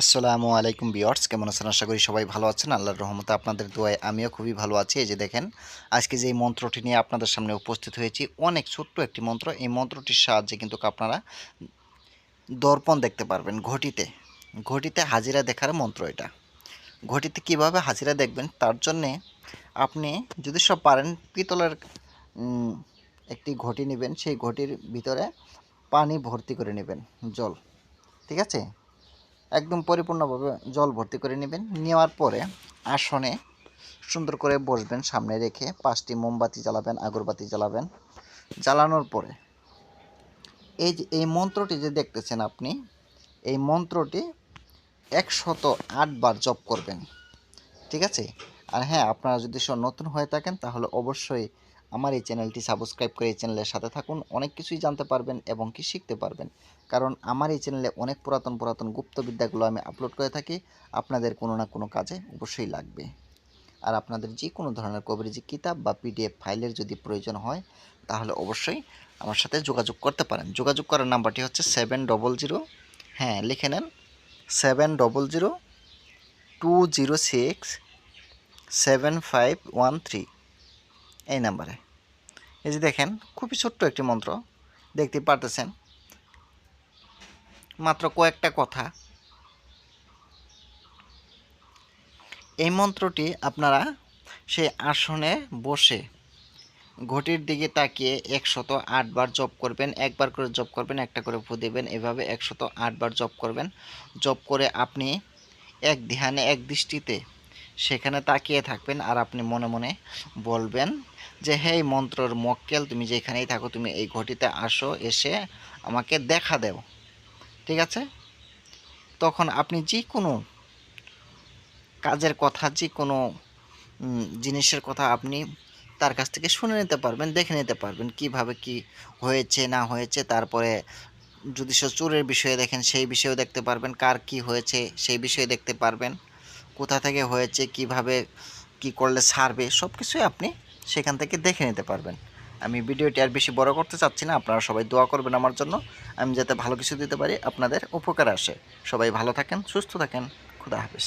আসসালামু আলাইকুম ভিউয়ার্স, কেমন আছেন? আশা করি সবাই ভালো আছেন। আল্লাহর রহমতে আপনাদের দোয়ায় আমিও খুবই ভালো আছি। এই যে দেখেন, আজকে যে এই মন্ত্রটি নিয়ে আপনাদের সামনে উপস্থিত হয়েছি, অনেক ছোট্ট একটি মন্ত্র। এই মন্ত্রটির সাহায্যে কিন্তু আপনারা দর্পণ দেখতে পারবেন ঘটিতে। ঘটিতে হাজিরা দেখার মন্ত্র এটা। ঘটিতে কিভাবে হাজিরা দেখবেন তার জন্যে আপনি যদি সব পারেন পিতলের উম, একটি ঘটি নেবেন, সেই ঘটির ভিতরে পানি ভর্তি করে নেবেন, জল। ঠিক আছে? একদম পরিপূর্ণভাবে জল ভর্তি করে নেবেন। নেওয়ার পরে আসনে সুন্দর করে বসবেন, সামনে রেখে 5টি মোমবাতি জ্বালাবেন, আগরবাতি জ্বালাবেন। জ্বালানোর পরে এই যে এই মন্ত্রটি যে দেখতেছেন আপনি, এই মন্ত্রটি 108 বার জপ করবেন। ঠিক আছে? আর হ্যাঁ, আপনারা যদি নতুন হয়ে থাকেন তাহলে অবশ্যই আমার এই চ্যানেলটি সাবস্ক্রাইব করে এই চ্যানেলের সাথে থাকুন। অনেক কিছুই জানতে পারবেন এবং কি শিখতে পারবেন। কারণ আমার এই চ্যানেলে অনেক পুরাতন গুপ্তবিদ্যাগুলো আমি আপলোড করে থাকি। আপনাদের কোনো না কোনো কাজে অবশ্যই লাগবে। আর আপনাদের যে কোনো ধরনের কভারেজি কিতাব বা পিডিএফ ফাইলের যদি প্রয়োজন হয় তাহলে অবশ্যই আমার সাথে যোগাযোগ করতে পারেন। যোগাযোগ করার নাম্বারটি হচ্ছে 700, হ্যাঁ লিখে নেন, 700-206-7513, এই নাম্বারে। এই যে দেখেন, খুবই ছোট্ট একটি মন্ত্র, দেখতে পারতেছেন, মাত্র কয়েকটা কথা। এই মন্ত্রটি আপনারা সেই আসনে বসে ঘটির দিকে তাকিয়ে 108 বার জপ করবেন। একবার করে জপ করবেন, একটা করে ফু দেবেন, এভাবে 108 বার জপ করবেন। জপ করে আপনি এক ধ্যানে এক দৃষ্টিতে সেখানে তাকিয়ে থাকবেন। আর আপনি মনে মনে বলবেন যে, হে মন্ত্রর মক্কেল, তুমি যেখানেই থাকো, তুমি এই ঘটিতে আসো, এসে আমাকে দেখা দাও। ঠিক আছে? তখন আপনি যে কোনো কাজের কথা, যে কোনো জিনিসের কথা আপনি তার কাছ থেকে শুনে নিতে পারবেন, দেখে নিতে পারবেন কিভাবে কি হয়েছে না হয়েছে। তারপরে যদি চোরের বিষয়ে দেখেন সেই বিষয়েও দেখতে পারবেন, কার কি হয়েছে সেই বিষয়ে দেখতে পারবেন, কোথা থেকে হয়েছে, কিভাবে কি করলে ছাড়বে, সব কিছুই আপনি সেখান থেকে দেখে নিতে পারবেন। আমি ভিডিওটি আর বেশি বড় করতে চাচ্ছি না, আপনারা সবাই দোয়া করবেন আমার জন্য, আমি যাতে ভালো কিছু দিতে পারি, আপনাদের উপকার আসে। সবাই ভালো থাকেন, সুস্থ থাকেন, খুদা হাফেজ।